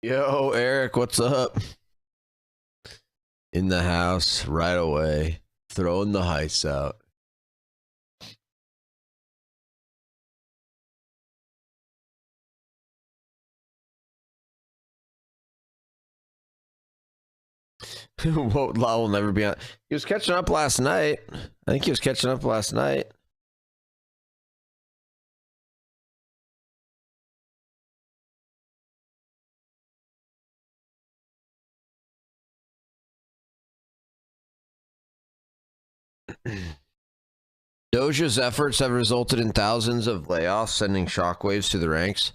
Yo, Eric, what's up? In the house right away, throwing the heights out. What law will never be on? He was catching up last night. I think he was catching up last night. Doja's efforts have resulted in thousands of layoffs, sending shockwaves to the ranks.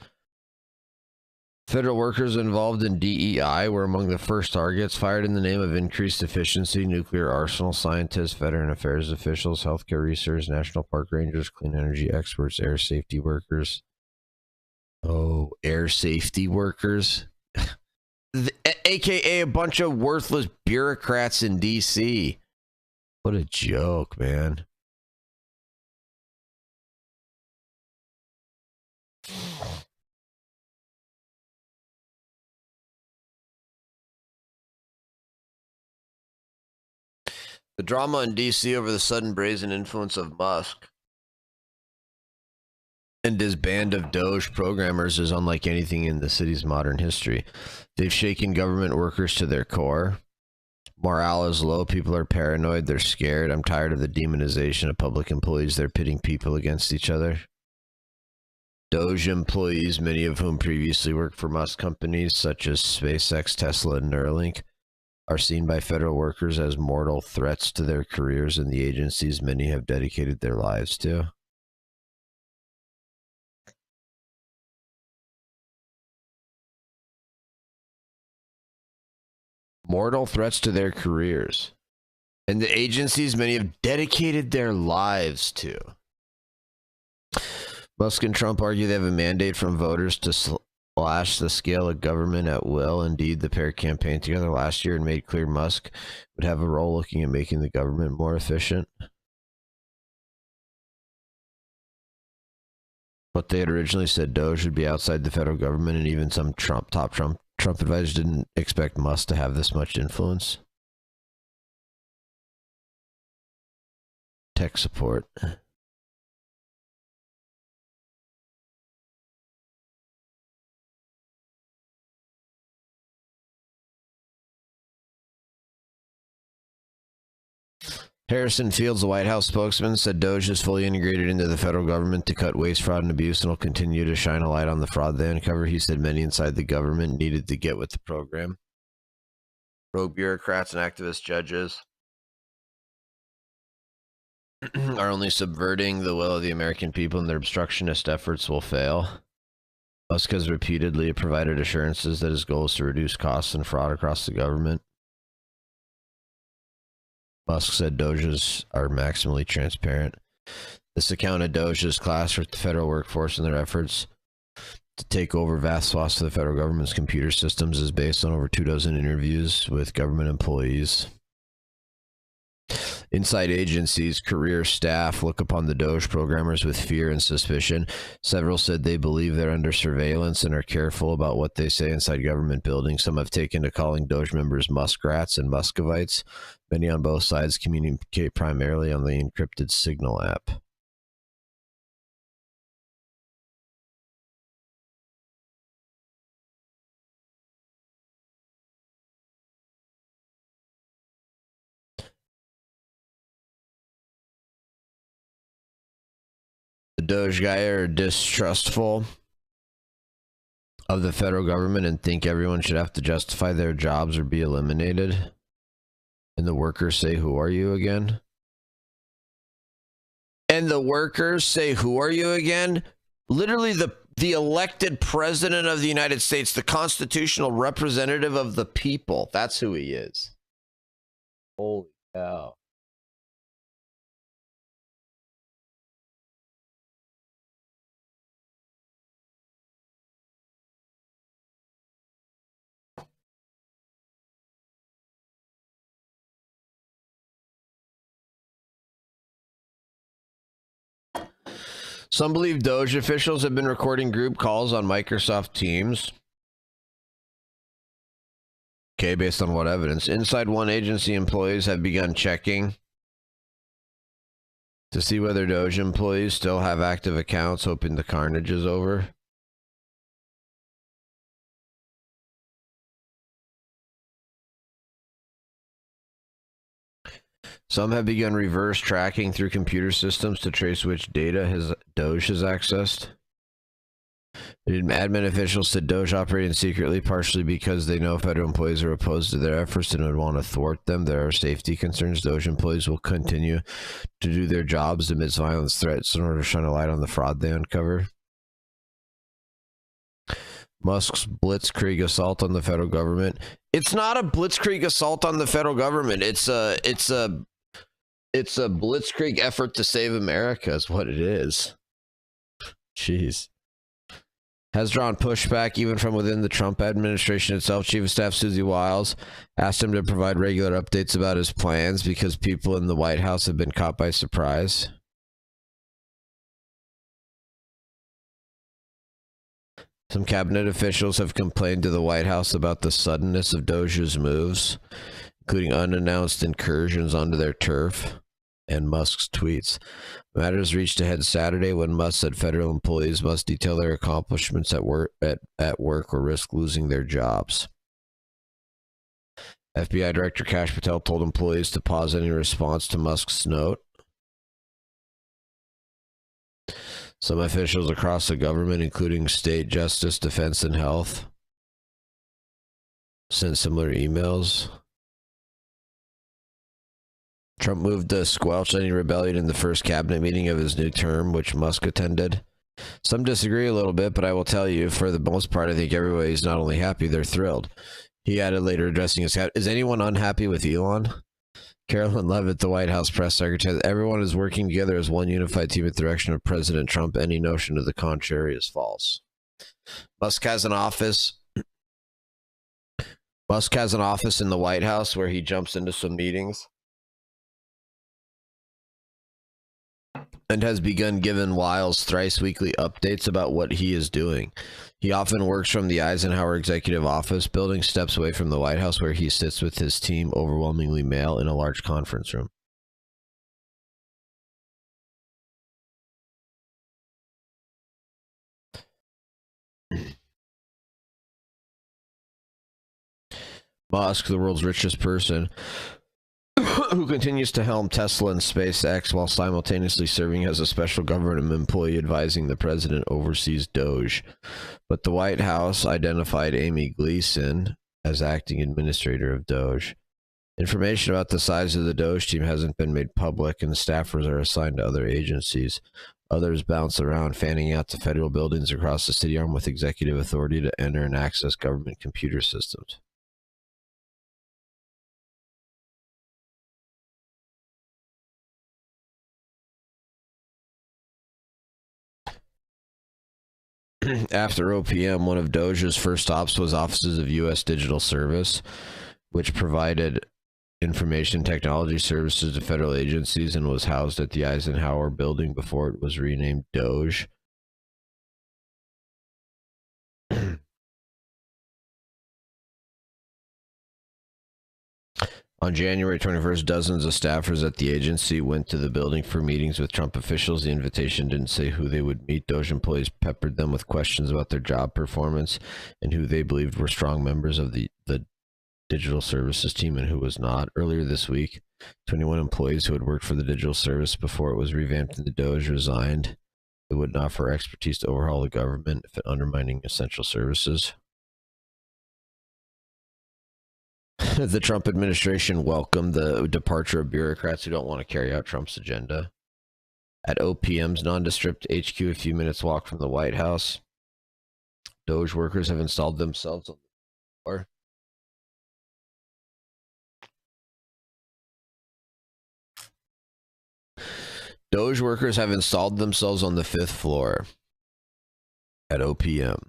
Federal workers involved in DEI were among the first targets, fired in the name of increased efficiency. Nuclear arsenal scientists, veteran affairs officials, healthcare researchers, national park rangers, clean energy experts, air safety workers. Oh, air safety workers. AKA a bunch of worthless bureaucrats in DC. What a joke, man. The drama in DC over the sudden brazen influence of Musk and his band of Doge programmers is unlike anything in the city's modern history. They've shaken government workers to their core. Morale is low. People are paranoid. They're scared. I'm tired of the demonization of public employees. They're pitting people against each other. Doge employees, many of whom previously worked for Musk companies such as SpaceX, Tesla, and Neuralink, are seen by federal workers as mortal threats to their careers and the agencies many have dedicated their lives to. Mortal threats to their careers and the agencies many have dedicated their lives to. Musk and Trump argue they have a mandate from voters to slash the scale of government at will. Indeed, the pair campaigned together last year and made clear Musk would have a role looking at making the government more efficient. But they had originally said Doge should be outside the federal government, and even some top Trump advisors didn't expect Musk to have this much influence. Tech support. Harrison Fields, the White House spokesman, said Doge is fully integrated into the federal government to cut waste, fraud, and abuse, and will continue to shine a light on the fraud they uncover. He said many inside the government needed to get with the program. Rogue bureaucrats and activist judges are only subverting the will of the American people, and their obstructionist efforts will fail. Musk has repeatedly provided assurances that his goal is to reduce costs and fraud across the government. Musk said Doges are maximally transparent. This account of Doge's class with the federal workforce and their efforts to take over vast swaths of the federal government's computer systems is based on over 24 interviews with government employees. Inside agencies, career staff look upon the Doge programmers with fear and suspicion. Several said they believe they're under surveillance and are careful about what they say inside government buildings. Some have taken to calling Doge members muskrats and Muscovites. Many on both sides communicate primarily on the encrypted Signal app. The Doge guy are distrustful of the federal government and think everyone should have to justify their jobs or be eliminated. And the workers say, "Who are you again?" And the workers say, "Who are you again?" Literally the elected president of the United States, the constitutional representative of the people. That's who he is. Holy cow. Some believe Doge officials have been recording group calls on Microsoft Teams Okay, based on what evidence? Inside One agency employees have begun checking to see whether Doge employees still have active accounts, hoping the carnage is over. Some have begun reverse tracking through computer systems to trace which data Doge has accessed. Admin officials said Doge operating secretly, partially because they know federal employees are opposed to their efforts and would want to thwart them. There are safety concerns. Doge employees will continue to do their jobs amidst violence threats in order to shine a light on the fraud they uncover. Musk's blitzkrieg assault on the federal government. It's not a blitzkrieg assault on the federal government. It's a blitzkrieg effort to save America is what it is. Jeez. Has drawn pushback even from within the Trump administration itself. Chief of Staff Susie Wiles asked him to provide regular updates about his plans because people in the White House have been caught by surprise. Some cabinet officials have complained to the White House about the suddenness of Doge's moves, including unannounced incursions onto their turf and Musk's tweets. Matters reached a head Saturday when Musk said federal employees must detail their accomplishments at work or risk losing their jobs. FBI Director Kash Patel told employees to pause any response to Musk's note. Some officials across the government, including state, justice, defense, and health, sent similar emails. Trump moved to squelch any rebellion in the first cabinet meeting of his new term, which Musk attended. Some disagree a little bit, but I will tell you, for the most part, I think everybody's not only happy, they're thrilled. He added later, addressing his cabinet, is anyone unhappy with Elon? Carolyn Levitt, the White House press secretary, everyone is working together as one unified team at the direction of President Trump. Any notion to the contrary is false. Musk has an office in the White House where he jumps into some meetings and has begun giving Wiles thrice weekly updates about what he is doing. He often works from the Eisenhower Executive Office building, steps away from the White House, where he sits with his team, overwhelmingly male, in a large conference room. Musk, the world's richest person, who continues to helm Tesla and SpaceX while simultaneously serving as a special government employee advising the president, oversees Doge. But the White House identified Amy Gleason as acting administrator of Doge. Information about the size of the Doge team hasn't been made public, and staffers are assigned to other agencies. Others bounce around, fanning out to federal buildings across the city, armed with executive authority to enter and access government computer systems. After OPM, one of Doge's first stops was Offices of U.S. Digital Service, which provided information technology services to federal agencies and was housed at the Eisenhower building before it was renamed Doge. On January 21st, dozens of staffers at the agency went to the building for meetings with Trump officials. The invitation didn't say who they would meet. Doge employees peppered them with questions about their job performance and who they believed were strong members of the digital services team and who was not. Earlier this week, 21 employees who had worked for the digital service before it was revamped into Doge resigned. It wouldn't offer expertise to overhaul the government if it undermining essential services. The Trump administration welcomed the departure of bureaucrats who don't want to carry out Trump's agenda. At OPM's nondescript HQ, a few minutes walk from the White House, Doge workers have installed themselves on the floor. Doge workers have installed themselves on the 5th floor at OPM.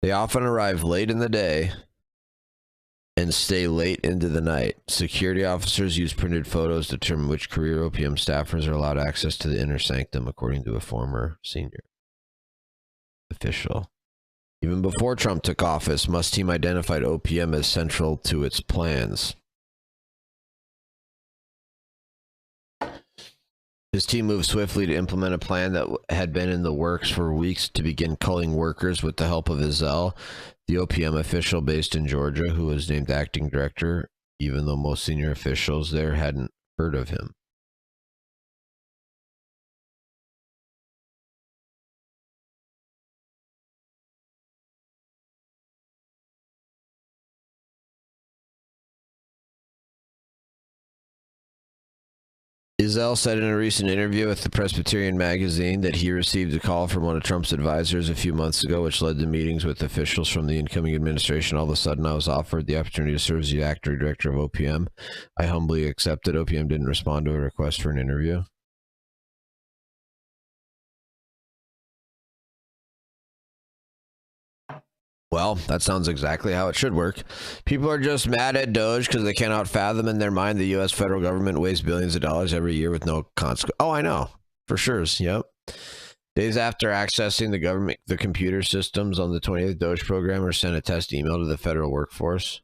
They often arrive late in the day and stay late into the night. Security officers use printed photos to determine which career OPM staffers are allowed access to the inner sanctum, according to a former senior official. Even before Trump took office, Musk's team identified OPM as central to its plans. His team moved swiftly to implement a plan that had been in the works for weeks to begin culling workers with the help of Ezell, the OPM official based in Georgia, who was named acting director, even though most senior officials there hadn't heard of him. Ezell said in a recent interview with the Presbyterian magazine that he received a call from one of Trump's advisors a few months ago, which led to meetings with officials from the incoming administration. All of a sudden, I was offered the opportunity to serve as the acting director of OPM. I humbly accepted. OPM didn't respond to a request for an interview. Well, that sounds exactly how it should work. People are just mad at Doge because they cannot fathom in their mind the U.S. federal government wastes billions of dollars every year with no consequence. Oh, I know. For sure. Yep. Days after accessing the computer systems on the 20th, Doge programmers sent a test email to the federal workforce.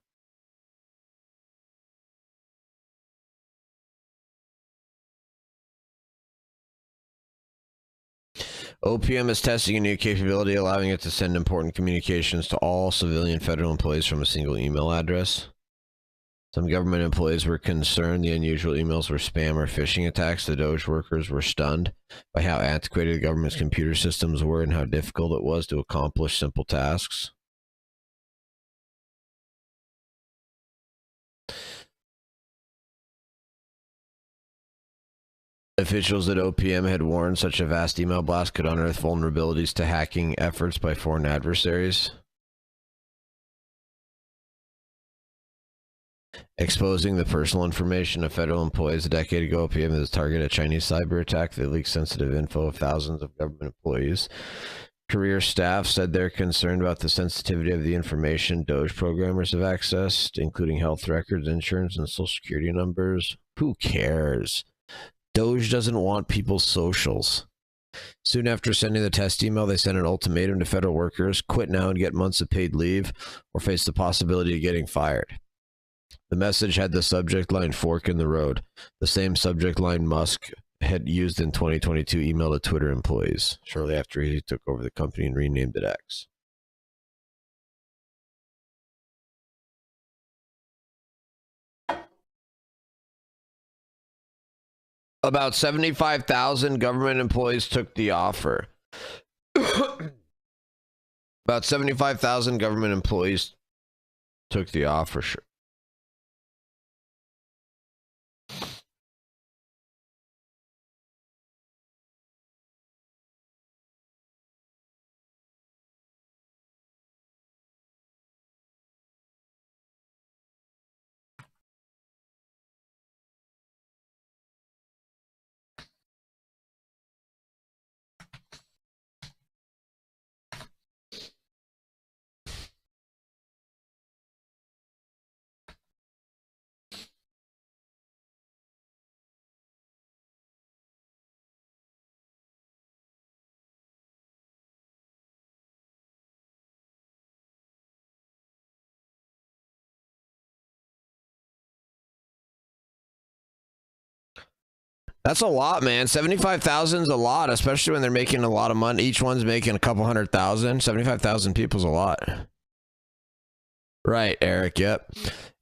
OPM is testing a new capability allowing it to send important communications to all civilian federal employees from a single email address. Some government employees were concerned the unusual emails were spam or phishing attacks. The Doge workers were stunned by how antiquated the government's computer systems were and how difficult it was to accomplish simple tasks. Officials at OPM had warned such a vast email blast could unearth vulnerabilities to hacking efforts by foreign adversaries. Exposing the personal information of federal employees a decade ago, OPM is targeted a Chinese cyber attack that leaked sensitive info of thousands of government employees. Career staff said they're concerned about the sensitivity of the information Doge programmers have accessed, including health records, insurance, and social security numbers. Who cares? Doge doesn't want people's socials. Soon after sending the test email, they sent an ultimatum to federal workers: quit now and get months of paid leave, or face the possibility of getting fired. The message had the subject line "fork in the road," the same subject line Musk had used in 2022 email to Twitter employees shortly after he took over the company and renamed it X. About 75,000 government employees took the offer. About 75,000 government employees took the offer. Sure. That's a lot, man. 75,000 is a lot, especially when they're making a lot of money. Each one's making a couple 100,000. 75,000 people's a lot. Right, Eric. Yep.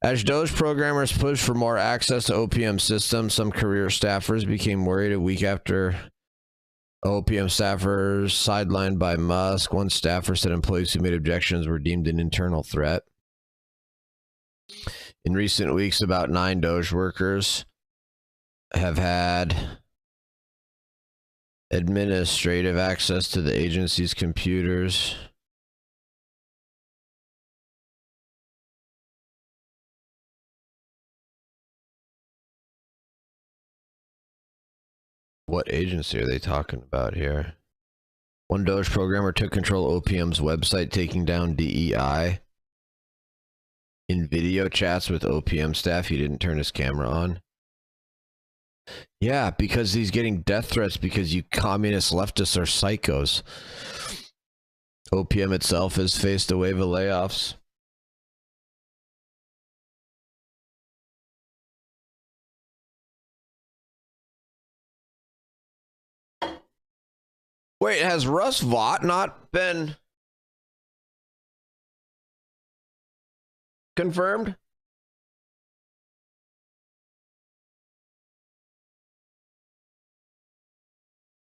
As Doge programmers pushed for more access to OPM systems, some career staffers became worried a week after OPM staffers sidelined by Musk. One staffer said employees who made objections were deemed an internal threat. In recent weeks, about 9 Doge workers have had administrative access to the agency's computers. What agency are they talking about here? One Doge programmer took control of OPM's website, taking down DEI. In video chats with OPM staff, he didn't turn his camera on. Yeah, because he's getting death threats because you communist leftists are psychos. OPM itself has faced a wave of layoffs. Wait, has Russ Vought not been confirmed?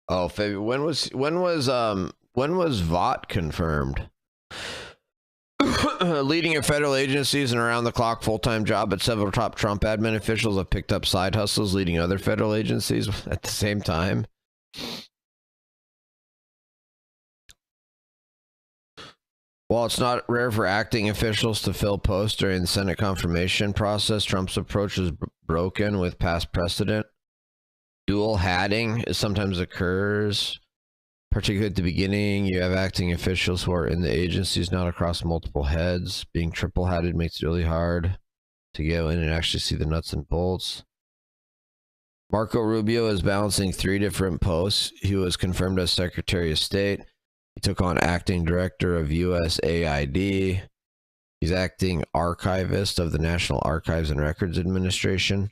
Oh, when was Vought confirmed? Leading at federal agencies and around the clock full-time job, but several top Trump admin officials have picked up side hustles leading other federal agencies at the same time. While it's not rare for acting officials to fill posts during the Senate confirmation process, Trump's approach is broken with past precedent. Dual hatting sometimes occurs, particularly at the beginning. You have acting officials who are in the agencies, not across multiple heads. Being triple hatted makes it really hard to go in and actually see the nuts and bolts. Marco Rubio is balancing 3 different posts. He was confirmed as Secretary of State. He took on acting director of USAID. He's acting archivist of the National Archives and Records Administration.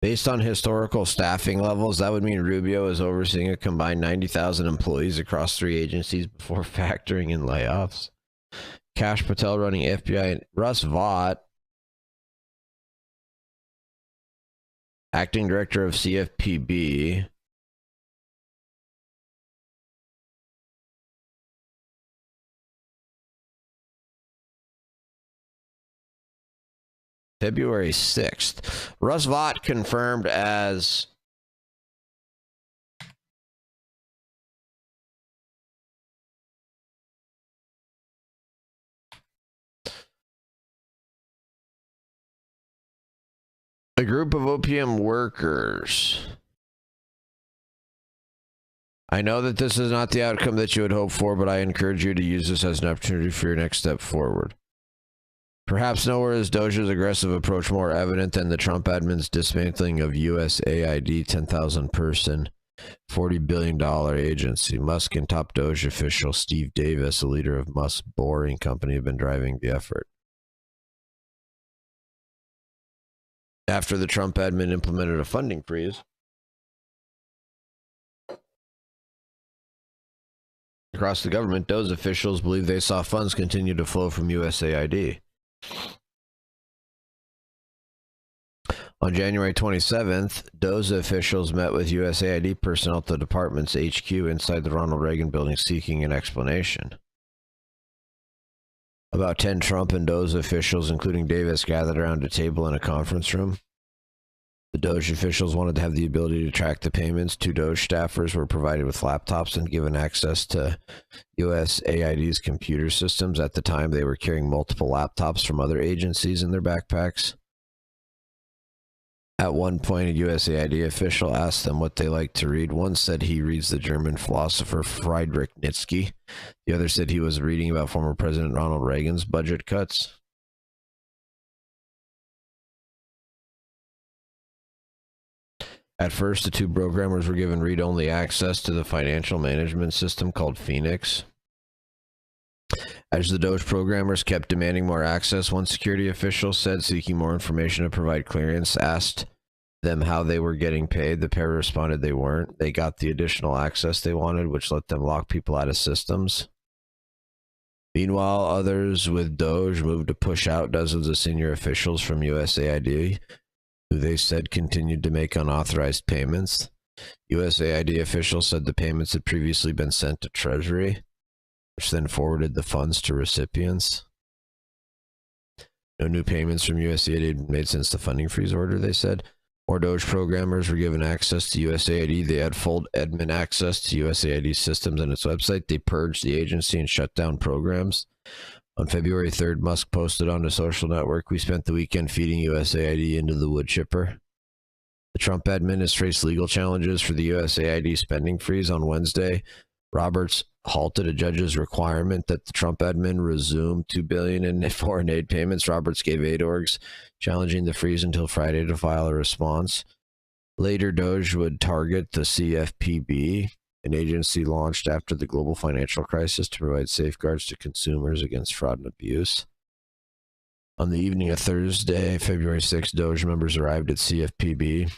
Based on historical staffing levels, that would mean Rubio is overseeing a combined 90,000 employees across 3 agencies before factoring in layoffs. Kash Patel running FBI and Russ Vought, acting director of CFPB. February 6th. Russ Vought confirmed as a group of OPM workers. I know that this is not the outcome that you would hope for, but I encourage you to use this as an opportunity for your next step forward. Perhaps nowhere is Doge's aggressive approach more evident than the Trump admin's dismantling of USAID 10,000 person, $40 billion agency. Musk and top Doge official Steve Davis, a leader of Musk's Boring Company, have been driving the effort. After the Trump admin implemented a funding freeze across the government, those officials believe they saw funds continue to flow from USAID. On January 27th, DOZA officials met with USAID personnel at the department's HQ inside the Ronald Reagan building seeking an explanation. About 10 Trump and DOZA officials, including Davis, gathered around a table in a conference room. The Doge officials wanted to have the ability to track the payments. 2 Doge staffers were provided with laptops and given access to USAID's computer systems. At the time, they were carrying multiple laptops from other agencies in their backpacks. At one point, a USAID official asked them what they liked to read. One said he reads the German philosopher Friedrich Nietzsche. The other said he was reading about former President Ronald Reagan's budget cuts. At first, the 2 programmers were given read-only access to the financial management system called Phoenix. As the Doge programmers kept demanding more access, one security official said, seeking more information to provide clearance, asked them how they were getting paid. The pair responded they weren't. They got the additional access they wanted, which let them lock people out of systems. Meanwhile, others with Doge moved to push out dozens of senior officials from USAID, who they said continued to make unauthorized payments. USAID officials said the payments had previously been sent to Treasury, which then forwarded the funds to recipients. No new payments from USAID had been made since the funding freeze order, they said. More Doge programmers were given access to USAID. They had full admin access to USAID systems and its website. They purged the agency and shut down programs. On February 3rd, Musk posted on a social network, "We spent the weekend feeding USAID into the wood chipper." The Trump admin has faced legal challenges for the USAID spending freeze. On Wednesday, Roberts halted a judge's requirement that the Trump admin resume $2 billion in foreign aid payments. Roberts gave aid orgs challenging the freeze until Friday to file a response. Later, Doge would target the CFPB, an agency launched after the global financial crisis to provide safeguards to consumers against fraud and abuse. On the evening of Thursday, February 6th, Doge members arrived at CFPB.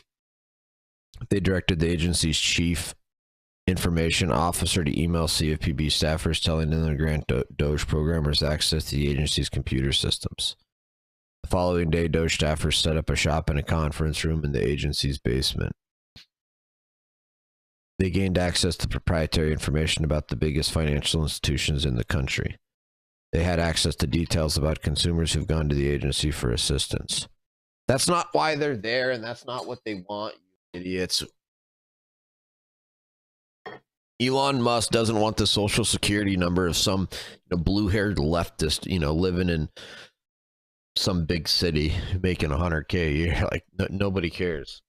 They directed the agency's chief information officer to email CFPB staffers telling them to grant Doge programmers access to the agency's computer systems. The following day, Doge staffers set up a shop in a conference room in the agency's basement. They gained access to proprietary information about the biggest financial institutions in the country. They had access to details about consumers who've gone to the agency for assistance. That's not why they're there, and that's not what they want, you idiots. Elon Musk doesn't want the social security number of some blue-haired leftist, living in some big city making $100K a year. Like, nobody cares.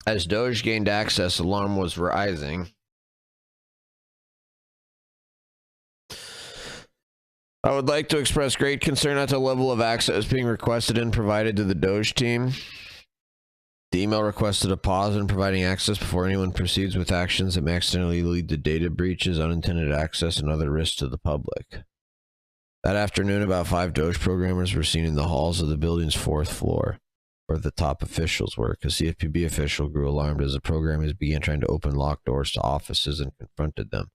As Doge gained access, alarm was rising. I would like to express great concern at the level of access being requested and provided to the Doge team. The email requested a pause in providing access before anyone proceeds with actions that may accidentally lead to data breaches, unintended access, and other risks to the public. That afternoon, about 5 Doge programmers were seen in the halls of the building's 4th floor, where the top officials were. A CFPB official grew alarmed as the programmers began trying to open locked doors to offices and confronted them.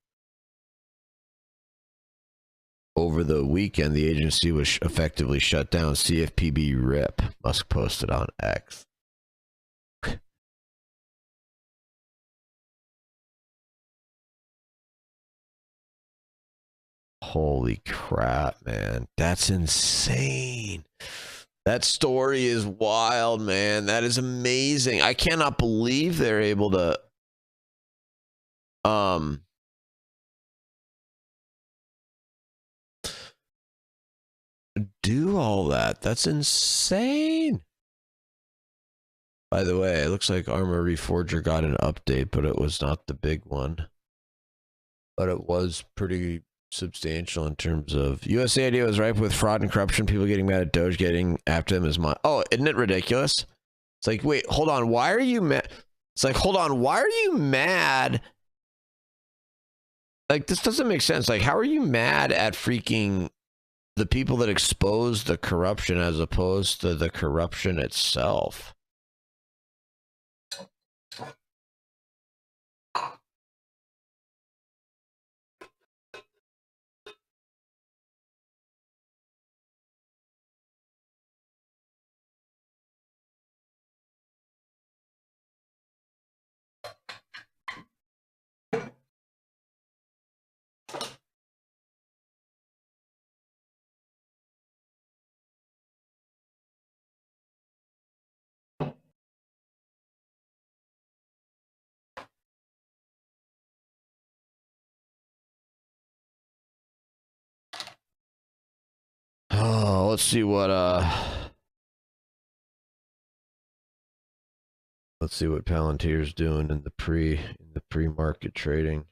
Over the weekend, the agency was effectively shut down. CFPB RIP, Musk posted on X. Holy crap, man. That's insane. That story is wild, man. That is amazing. I cannot believe they're able to do all that. That's insane. By the way, it looks like Armor Reforger got an update, but it was not the big one. But it was pretty substantial in terms of USAID was ripe with fraud and corruption. People getting mad at Doge, getting after them is my. Oh, isn't it ridiculous? It's like, wait, hold on. Why are you mad? It's like, hold on. Why are you mad? Like, this doesn't make sense. Like, how are you mad at freaking the people that expose the corruption as opposed to the corruption itself? Oh, let's see what Palantir's doing in the pre-market trading.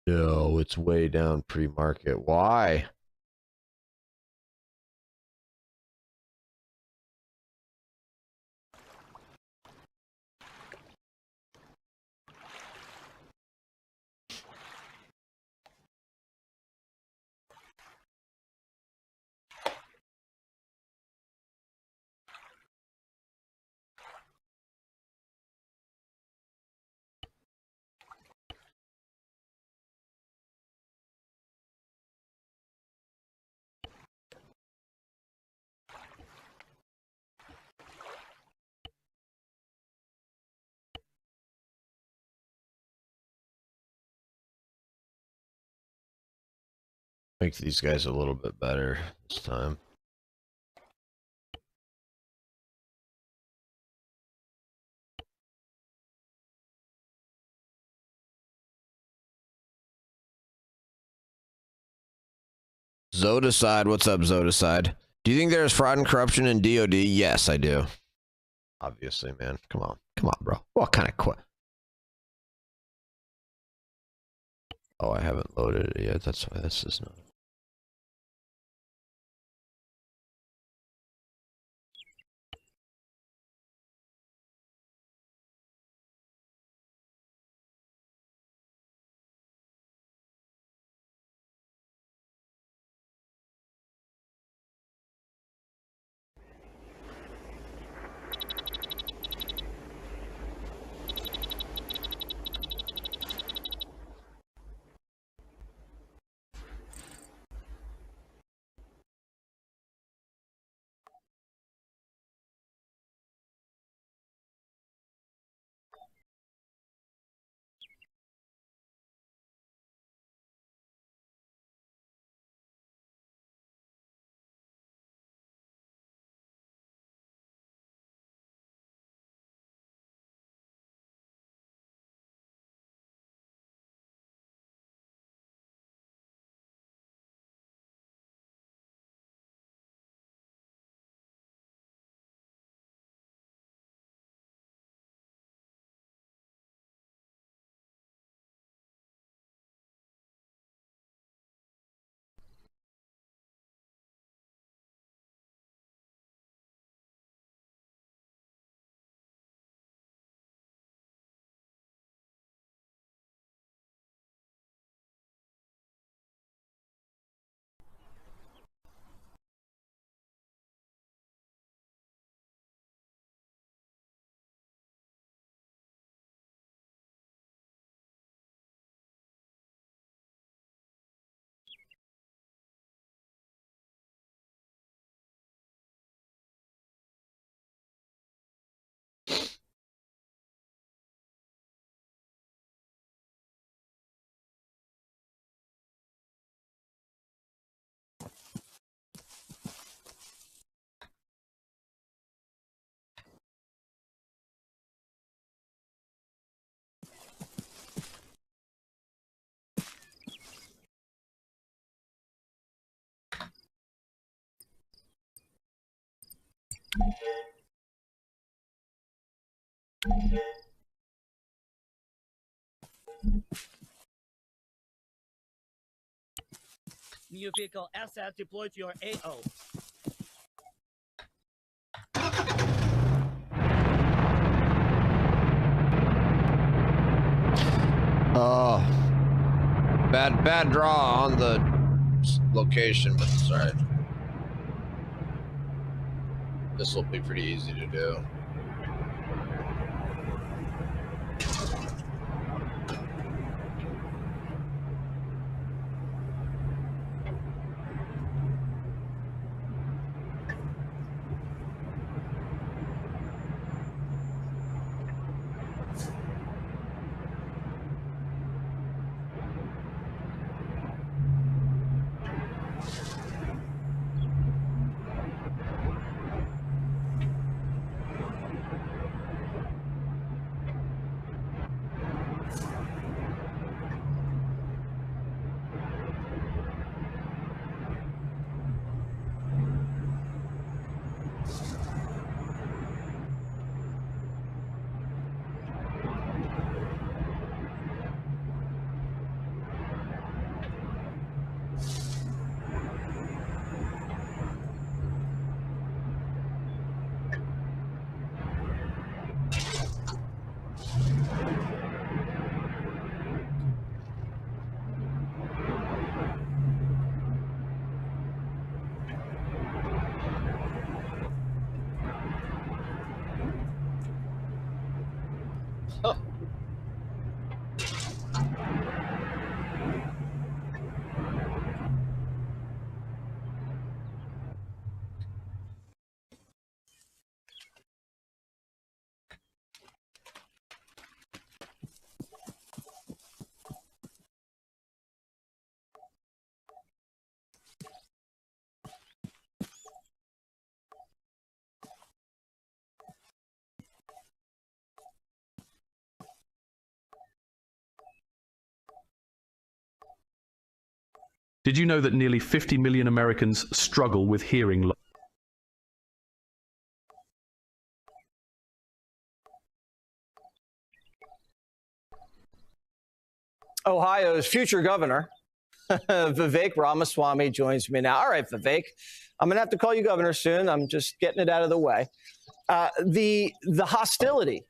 No, it's way down pre-market. Why? Make these guys a little bit better this time. Zodicide, what's up, Zodicide? Do you think there's fraud and corruption in DOD? Yes, I do. Obviously, man. Come on. Come on, bro. What kind of Oh, I haven't loaded it yet. That's why this is not. New vehicle asset deployed to your AO. Oh, bad draw on the location, but it's alright. This will be pretty easy to do. Did you know that nearly 50 million Americans struggle with hearing loss? Ohio's future governor, Vivek Ramaswamy, joins me now. All right, Vivek, I'm going to have to call you governor soon. I'm just getting it out of the way. The hostility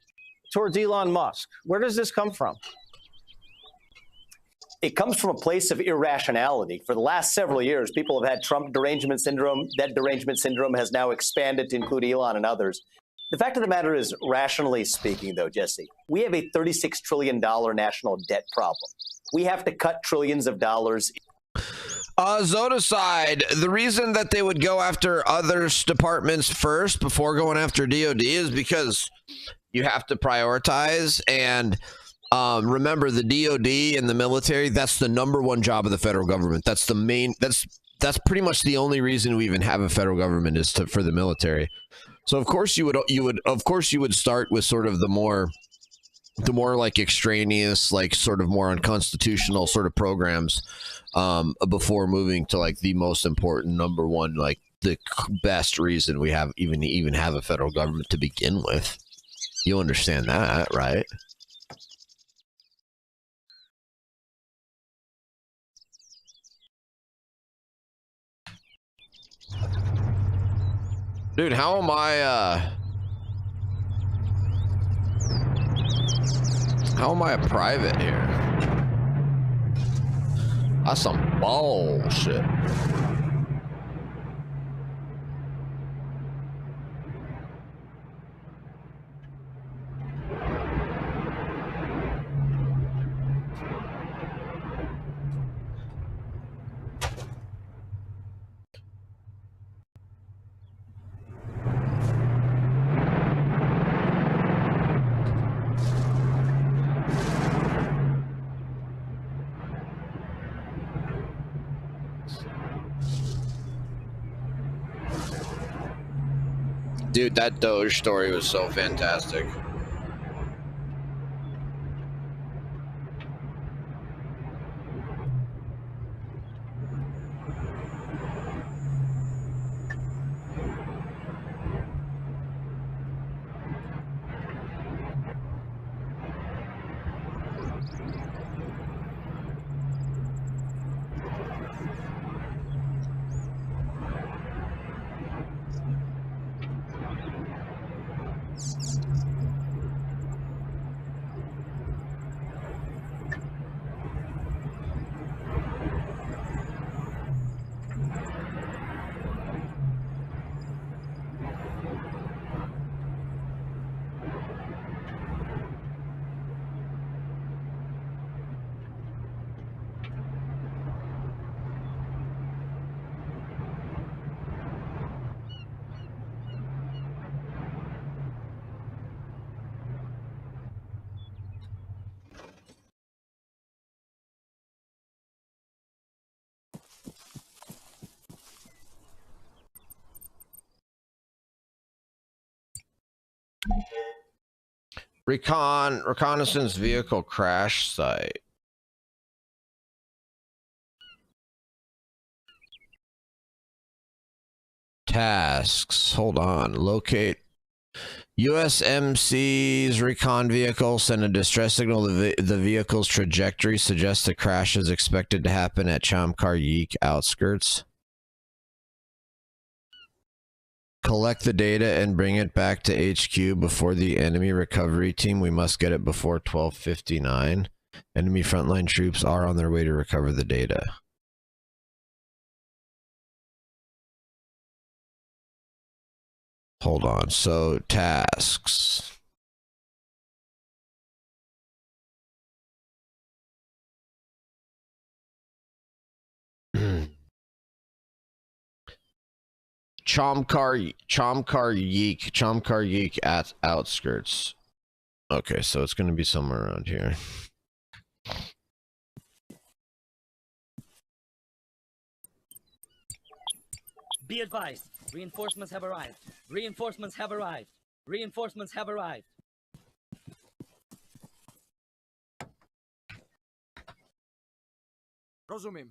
towards Elon Musk, where does this come from? It comes from a place of irrationality. For the last several years, people have had Trump derangement syndrome. That derangement syndrome has now expanded to include Elon and others. The fact of the matter is, rationally speaking, though, Jesse, we have a $36 trillion national debt problem. We have to cut trillions of dollars. Zodicide, the reason that they would go after other departments first before going after DOD is because you have to prioritize. And remember, the DOD and the military, that's the -- job of the federal government. That's the main, that's pretty much the only reason we even have a federal government is for the military. So of course you would start with sort of the more like extraneous, like sort of more unconstitutional sort of programs before moving to like the most important #1, like the best reason we have even have a federal government to begin with. You understand that, right? Dude, how am I a private here? That's some bullshit. Dude, that Doge story was so fantastic. Reconnaissance vehicle crash site. Tasks. Hold on. Locate USMC's recon vehicle. Send a distress signal. The vehicle's trajectory suggests a crash is expected to happen at Chamkar Yeek outskirts. Collect the data and bring it back to HQ before the enemy recovery team. We must get it before 12:59. Enemy frontline troops are on their way to recover the data. Hold on. So, tasks. Chamkar Yeek at outskirts. Okay, so it's going to be somewhere around here. Be advised. Reinforcements have arrived. Reinforcements have arrived. Reinforcements have arrived. Rozumím.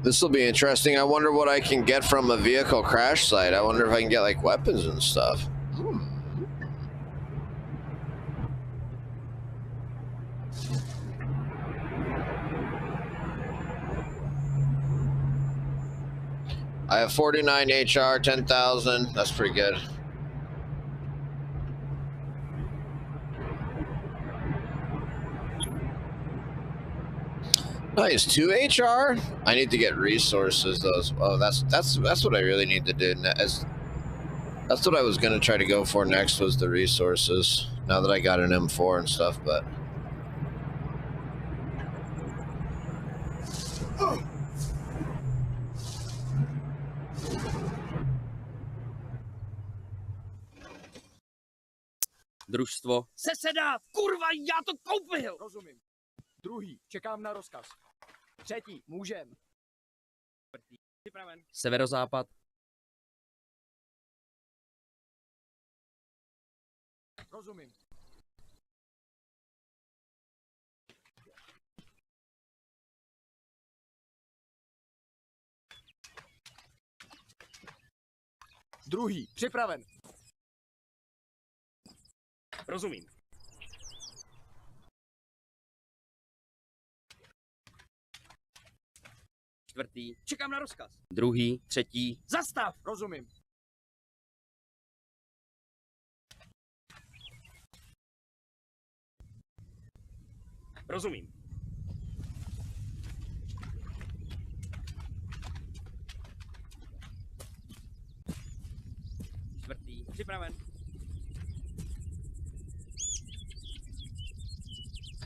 This will be interesting. I wonder what I can get from a vehicle crash site. I wonder if I can get like weapons and stuff. I have 49 HR, 10,000. That's pretty good. Nice, 2 HR. I need to get resources though. Oh, that's what I really need to do. That's what I was gonna try to go for next, was the resources. Now that I got an M4 and stuff, but. Družstvo. Seseda! Kurva, já to koupil! Rozumím. Druhý, čekám na rozkaz. Třetí, můžem. Připraven. Severozápad. Rozumím. Druhý, připraven. Rozumím. Čtvrtý. Čekám na rozkaz. Druhý, třetí. Zastav! Rozumím. Rozumím. Čtvrtý. Připraven.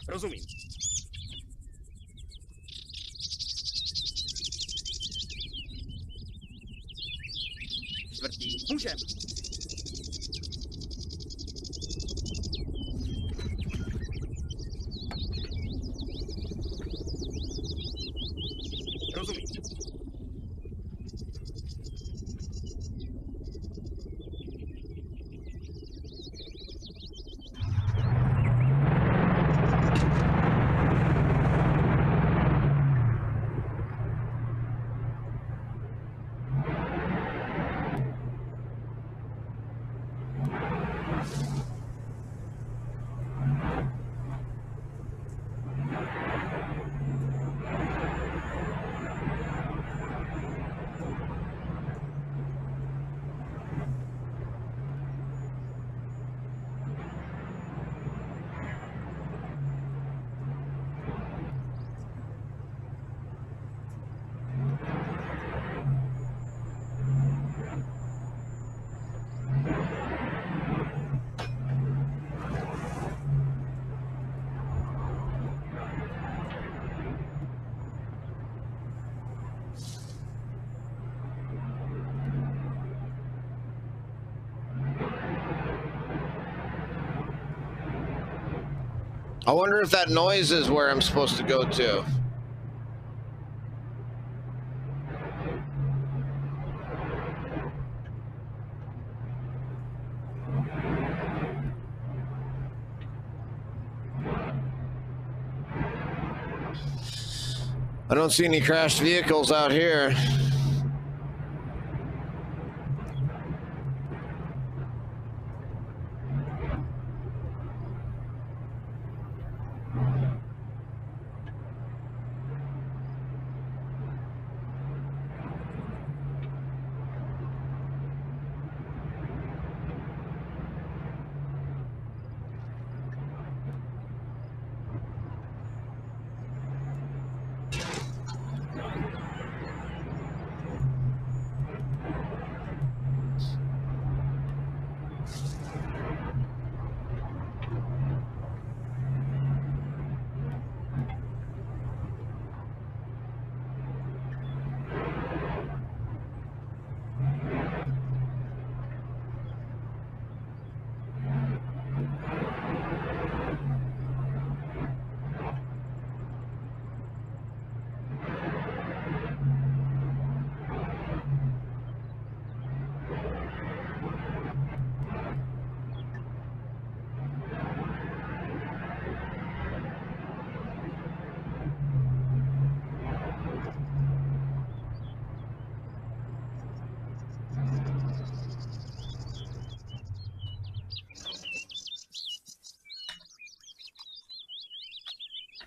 Rozumím. Čtvrtý. Můžem. Rozumím. I wonder if that noise is where I'm supposed to go to. I don't see any crashed vehicles out here.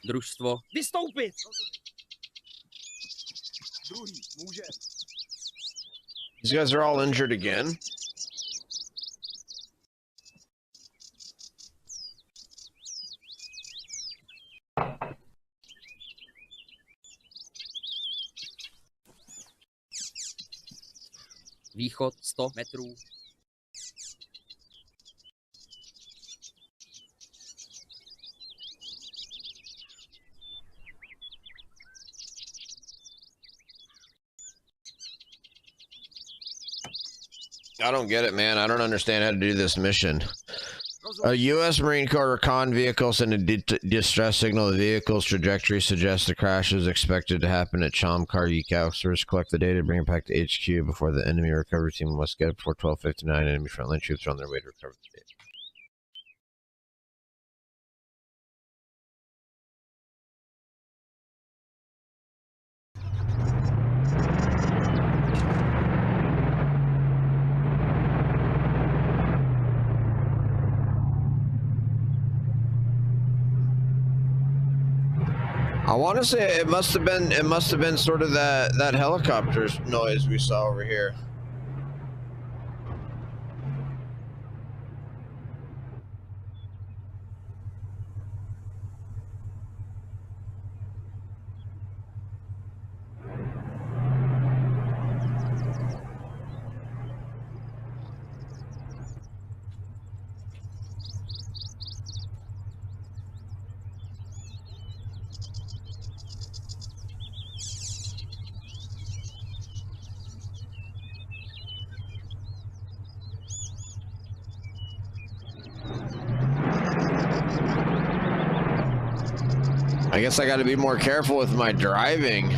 Družstvo. Vystoupit! Druhý, můžem. These guys are all injured again. Východ 100 metrů. I don't get it, man. I don't understand how to do this mission. A U.S. Marine Corps recon vehicle sent a distress signal. The vehicle's trajectory suggests the crash is expected to happen at Chamkar Yik. Officers collect the data, bring it back to HQ before the enemy recovery team must get it before 12:59. Enemy frontline troops are on their way to recover the data. I want to say it must have been sort of that helicopter's noise we saw over here. I guess I got to be more careful with my driving.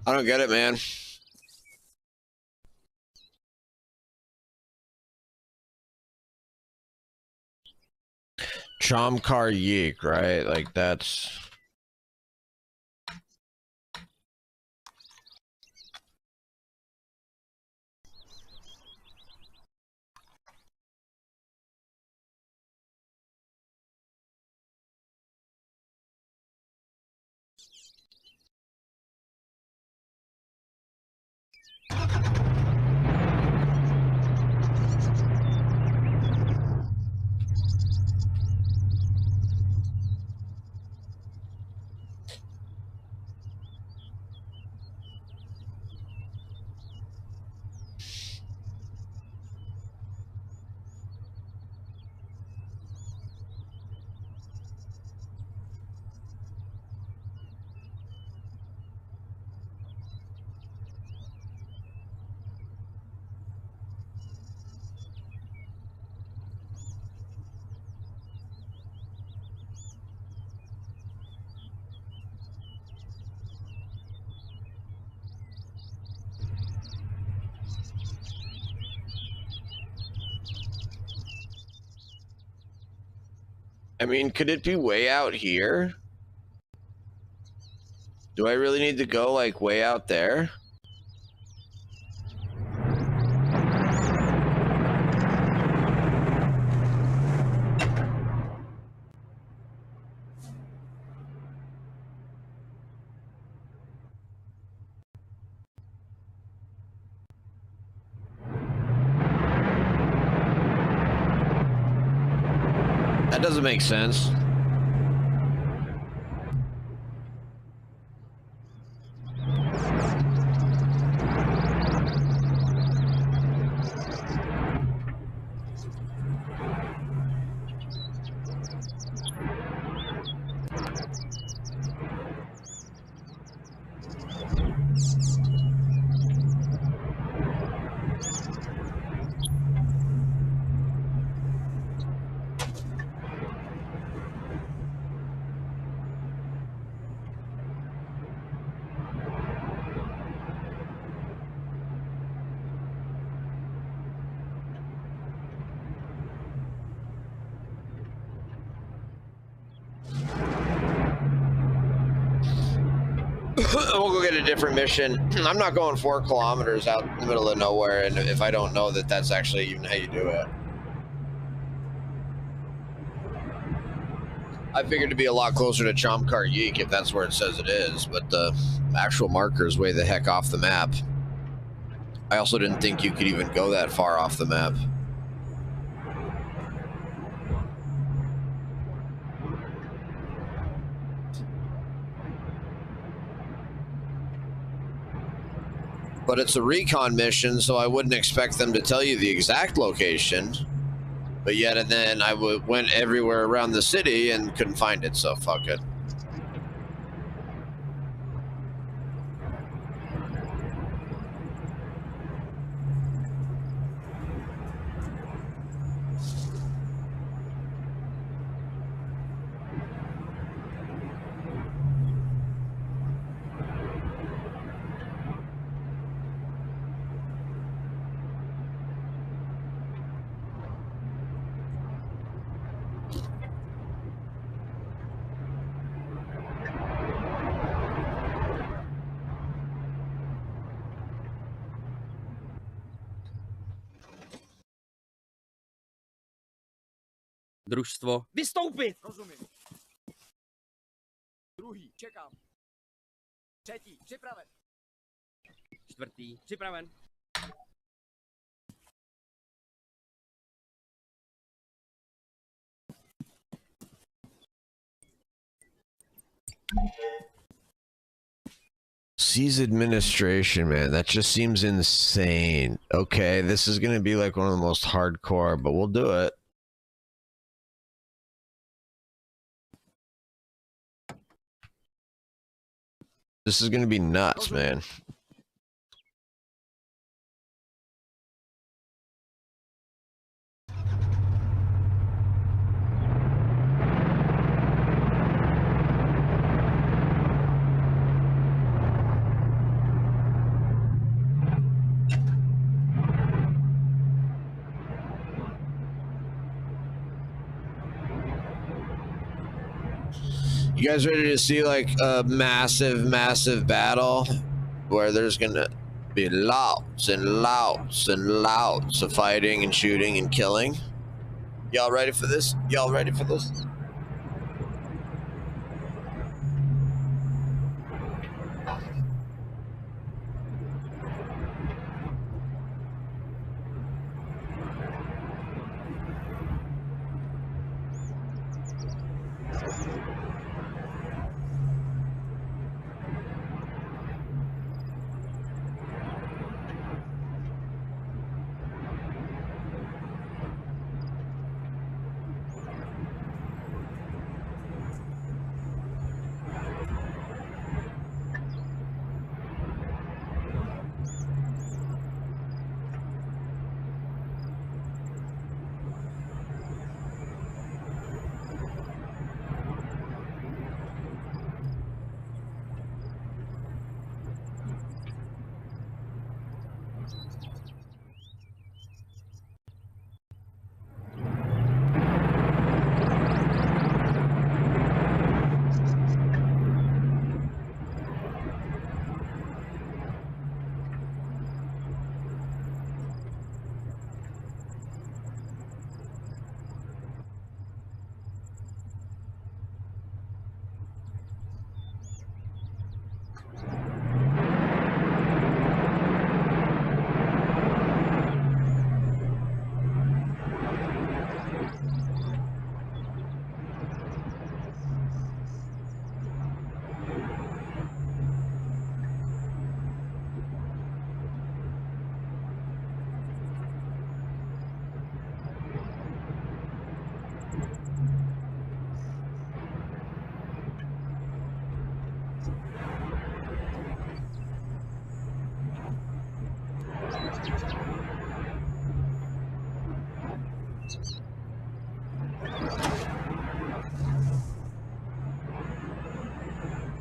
I don't get it, man. Chamkar Yik, right? Like that's... I mean, could it be way out here? Do I really need to go, like, way out there? That doesn't make sense. We'll go get a different mission. I'm not going 4 kilometers out in the middle of nowhere, and if I don't know that that's actually even how you do it. I figured to be a lot closer to Chomp Car Geek if that's where it says it is, but the actual marker is way the heck off the map. I also didn't think you could even go that far off the map. But it's a recon mission, so I wouldn't expect them to tell you the exact location. But yet, and then I went everywhere around the city and couldn't find it, so fuck it. Družstvo. Vystoupit! Rozumím. Druhý, čekám. Třetí, připraven. Čtvrtý. Připraven. Seize administration, man. That just seems insane. Okay, this is going to be like one of the most hardcore, but we'll do it. This is going to be nuts, man. You guys ready to see like a massive battle where there's gonna be lots and lots and lots of fighting and shooting and killing? Y'all ready for this? Y'all ready for this?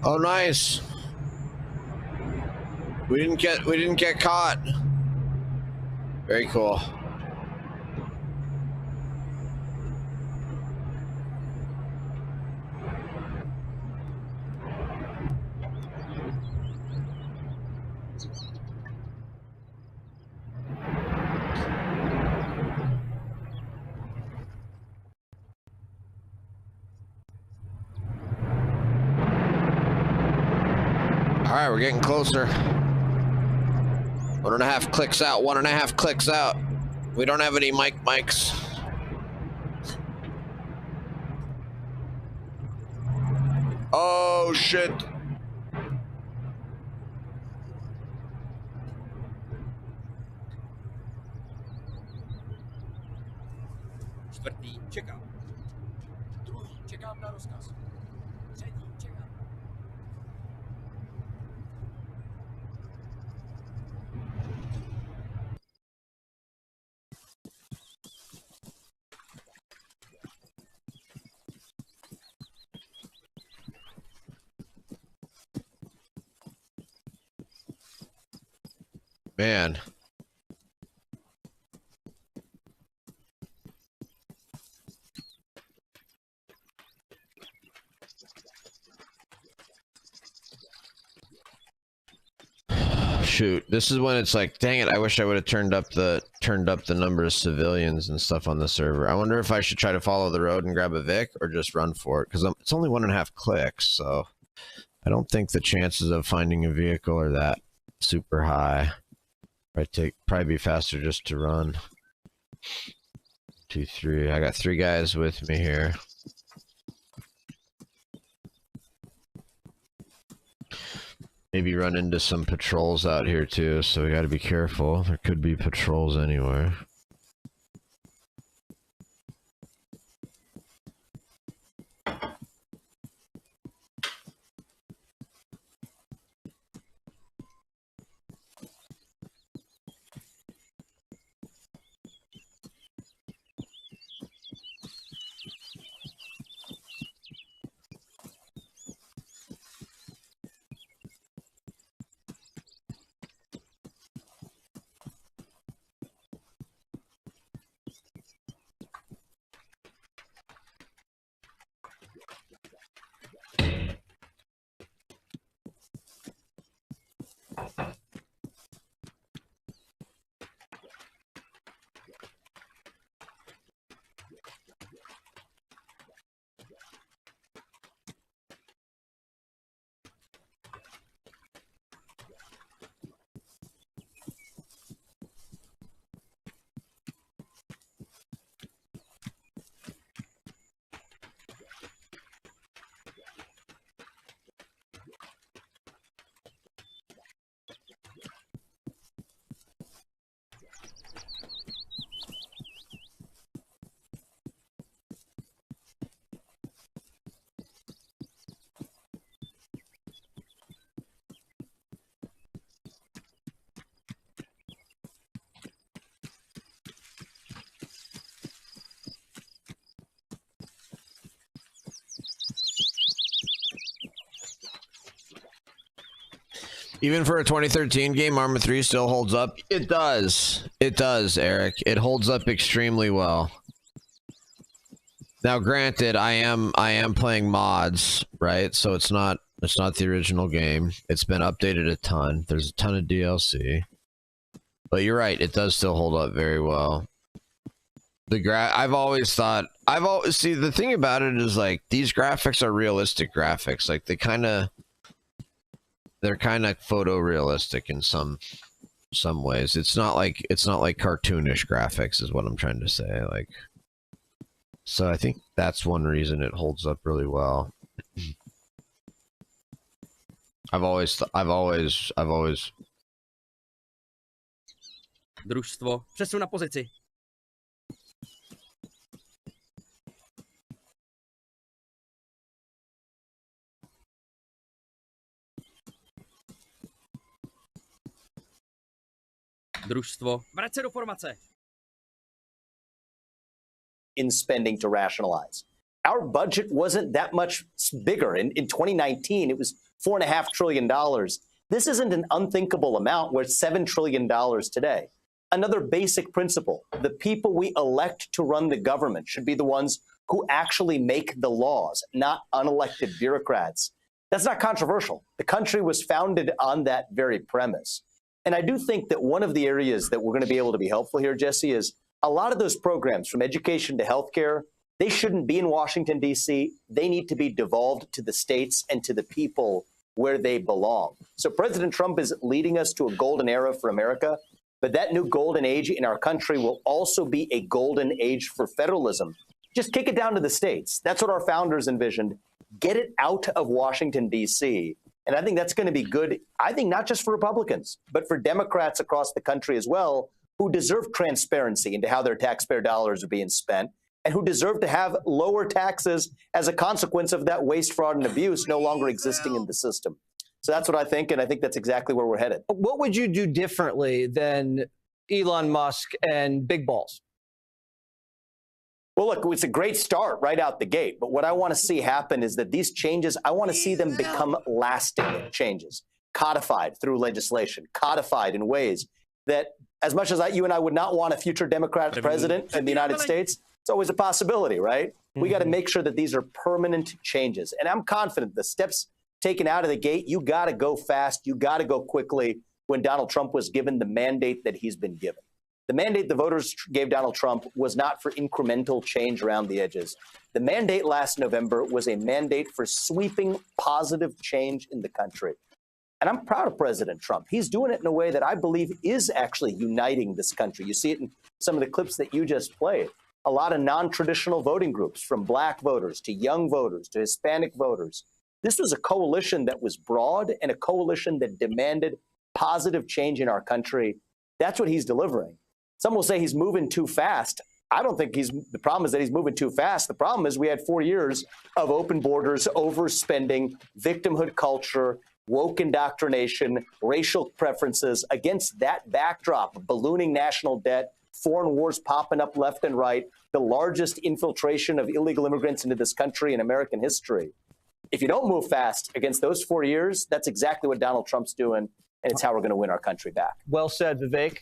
Oh, nice. We didn't get caught. Very cool. All right, we're getting closer. 1.5 clicks out, 1.5 clicks out. We don't have any mics. Oh, shit. Čtvrtý, čekám. Druhý, čekám na rozkaz. Třetí, čekám. Man. Shoot, this is when it's like, dang it, I wish I would have turned up the number of civilians and stuff on the server. I wonder if I should try to follow the road and grab a Vic or just run for it, because it's only 1.5 clicks, so I don't think the chances of finding a vehicle are that super high. Probably be faster just to run. 2, 3. I got 3 guys with me here. Maybe run into some patrols out here too, so we gotta be careful. There could be patrols anywhere. Even for a 2013 game, Arma 3 still holds up. It does. It does, Eric. It holds up extremely well. Now, granted, I am playing mods, right? So it's not the original game. It's been updated a ton. There's a ton of DLC. But you're right, it does still hold up very well. I've always see, the thing about it is, like, these graphics are realistic graphics. Like, they're kind of photorealistic in some ways. It's not like cartoonish graphics is what I'm trying to say. Like, so I think that's one reason it holds up really well. I've always Družstvo, přesun na pozici. Družstvo, vrať se do formace. in spending to rationalize. Our budget wasn't that much bigger. In 2019, it was $4.5 trillion. This isn't an unthinkable amount. We're at $7 trillion today. Another basic principle, the people we elect to run the government should be the ones who actually make the laws, not unelected bureaucrats. That's not controversial. The country was founded on that very premise. And I do think that one of the areas that we're going to be able to be helpful here, Jesse, is a lot of those programs from education to healthcare, they shouldn't be in Washington, D.C. They need to be devolved to the states and to the people where they belong. So President Trump is leading us to a golden era for America, but that new golden age in our country will also be a golden age for federalism. Just kick it down to the states. That's what our founders envisioned. Get it out of Washington, D.C. And I think that's going to be good, I think, not just for Republicans, but for Democrats across the country as well, who deserve transparency into how their taxpayer dollars are being spent and who deserve to have lower taxes as a consequence of that waste, fraud, and abuse no longer existing in the system. So that's what I think, and I think that's exactly where we're headed. What would you do differently than Elon Musk and big balls? Well, look, it's a great start right out the gate. But what I want to see happen is that these changes, I want to see them become lasting changes, codified through legislation, codified in ways that, as much as you and I would not want a future Democratic president in the United States, it's always a possibility, right? We got to make sure that these are permanent changes. And I'm confident the steps taken out of the gate, you got to go fast, you got to go quickly when Donald Trump was given the mandate that he's been given. The mandate the voters gave Donald Trump was not for incremental change around the edges. The mandate last November was a mandate for sweeping positive change in the country. And I'm proud of President Trump. He's doing it in a way that I believe is actually uniting this country. You see it in some of the clips that you just played. A lot of non-traditional voting groups, from black voters to young voters to Hispanic voters. This was a coalition that was broad and a coalition that demanded positive change in our country. That's what he's delivering. Some will say he's moving too fast. I don't think the problem is that he's moving too fast. The problem is we had 4 years of open borders, overspending, victimhood culture, woke indoctrination, racial preferences. Against that backdrop, ballooning national debt, foreign wars popping up left and right, the largest infiltration of illegal immigrants into this country in American history. If you don't move fast against those 4 years, that's exactly what Donald Trump's doing, and it's how we're going to win our country back. Well said, Vivek.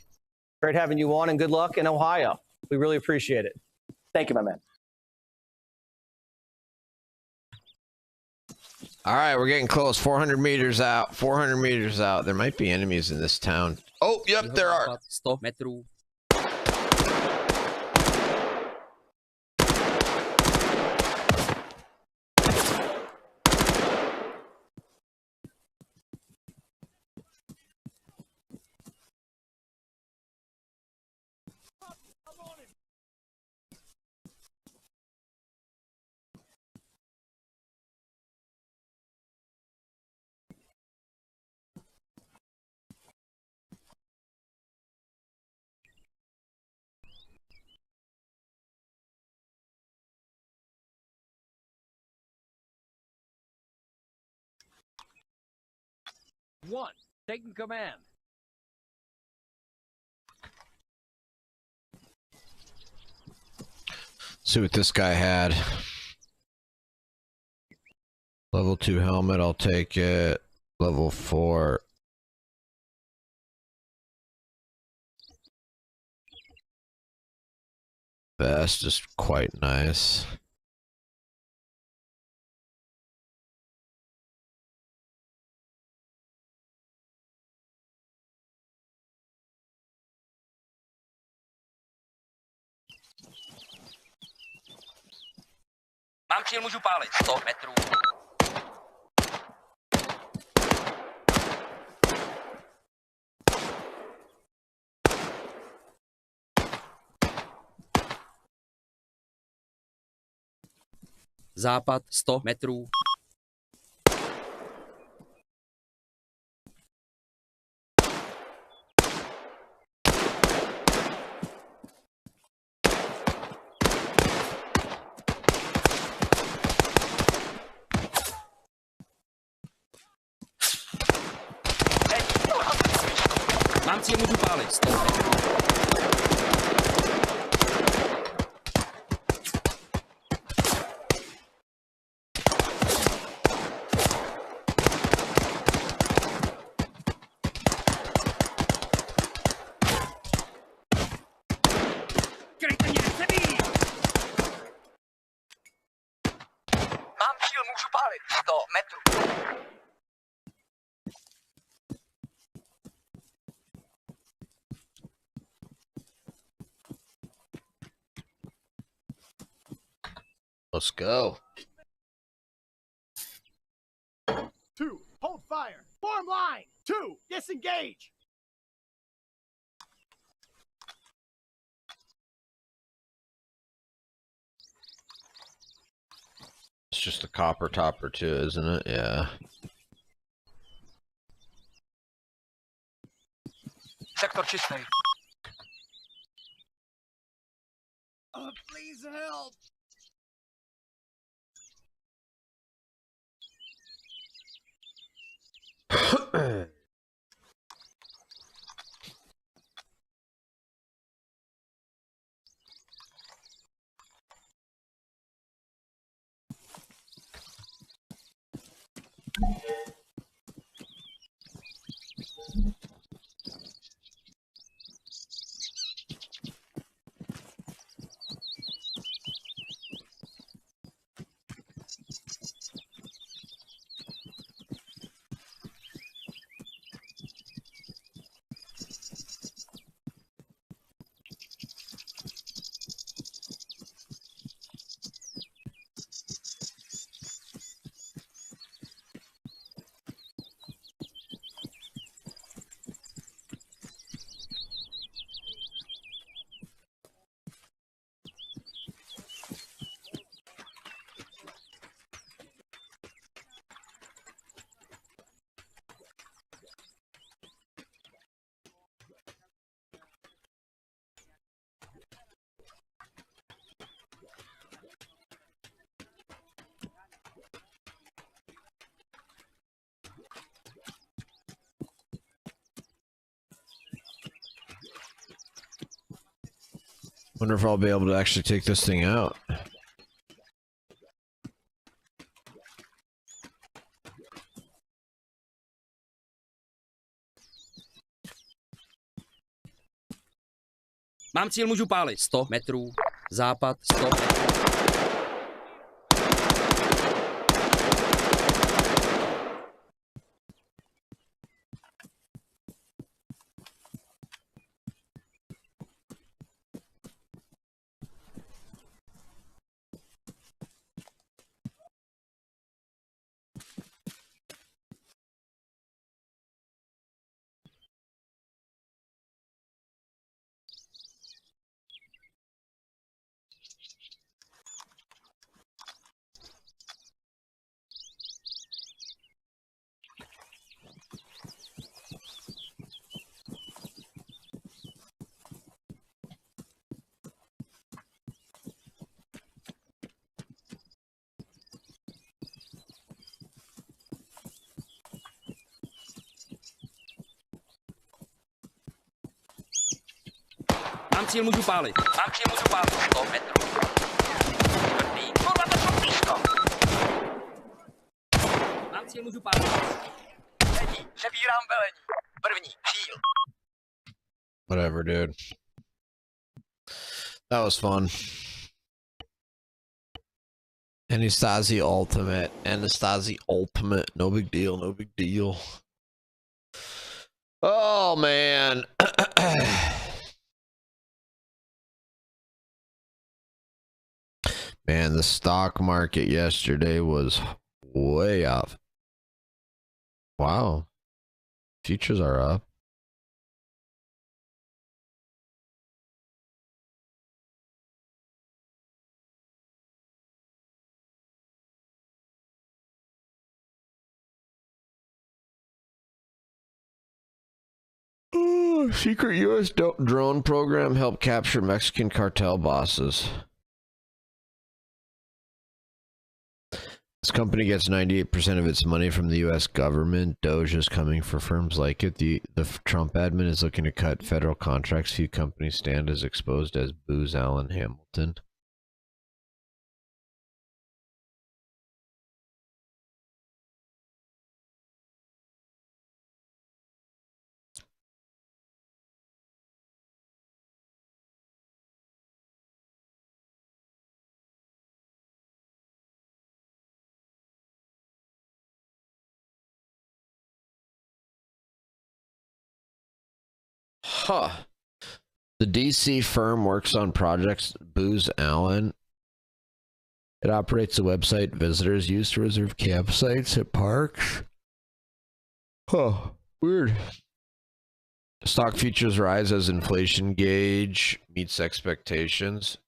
Great having you on, and good luck in Ohio. We really appreciate it. Thank you, my man. All right, we're getting close. 400 meters out. 400 meters out. There might be enemies in this town. Oh, yep, there are. 100 metrů. One, taking command. See what this guy had. Level 2 helmet, I'll take it. Level 4. Vest is quite nice. Mám cíl, můžu pálit. 100 metrů. Západ 100 metrů. Mám cíl, můžu pálit. 100 metrů. pálit 100 metrů. Let's go. 2, hold fire. Form line. 2, disengage. It's just a copper topper too, isn't it? Yeah. Sektor čistý. Please help. Wonder if I'll be able to actually take this thing out. Mám cíl, můžu pálit. 100 metrů. Západ, 100 metrů. Mám cíl, můžu pálit. Mám cíl, můžu pálit. 100 metrů. Čtvrtý. Kurva, to jsou blízko. Mám cíl, můžu pálit. Třetí, přebírám velení. První, cíl. Whatever, dude. That was fun. Anastasi Ultimate. Anastasi Ultimate. No big deal, no big deal. Oh, man. Man, the stock market yesterday was way off. Wow. Futures are up. Secret U.S. drone program helped capture Mexican cartel bosses. This company gets 98% of its money from the U.S. government. Doge is coming for firms like it. The Trump admin is looking to cut federal contracts. Few companies stand as exposed as Booz Allen Hamilton. Huh. The DC firm works on projects Booz Allen. It operates a website visitors use to reserve campsites at parks. Huh. Weird. Stock futures rise as inflation gauge meets expectations.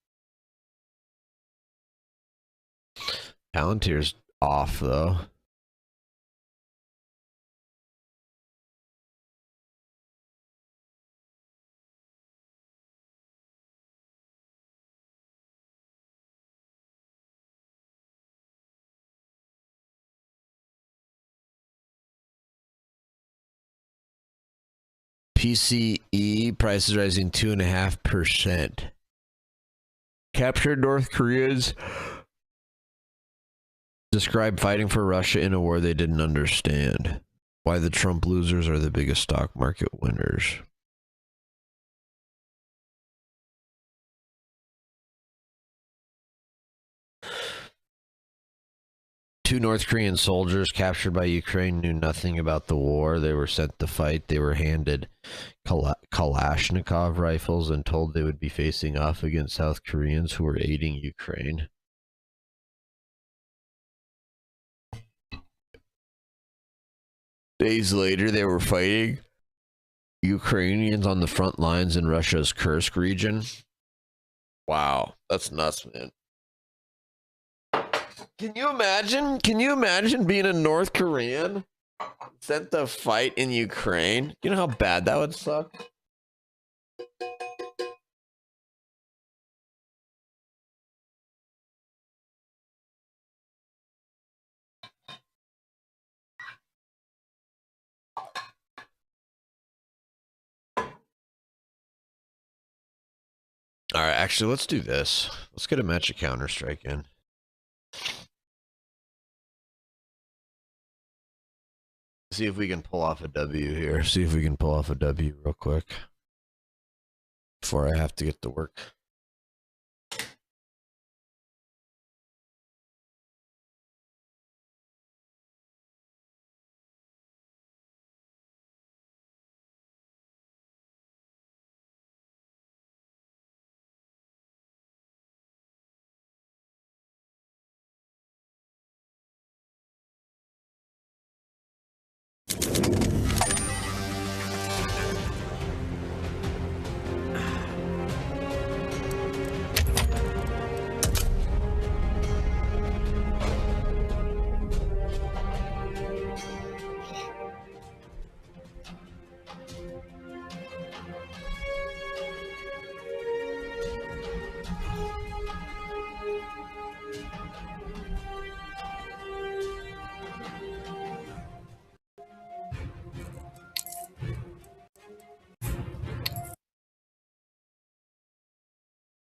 Palantir's off, though. PCE prices rising 2.5%. Captured North Koreans describe fighting for Russia in a war they didn't understand. Why the Trump losers are the biggest stock market winners. Two North Korean soldiers captured by Ukraine knew nothing about the war. They were sent to fight. They were handed Kalashnikov rifles and told they would be facing off against South Koreans who were aiding Ukraine. Days later, they were fighting Ukrainians on the front lines in Russia's Kursk region. Wow, that's nuts, man. Can you imagine? Can you imagine being a North Korean sent to fight in Ukraine? You know how bad that would suck? All right, actually, let's do this. Let's get a match of Counter-Strike in. See if we can pull off a W here. See if we can pull off a W real quick before I have to get to work.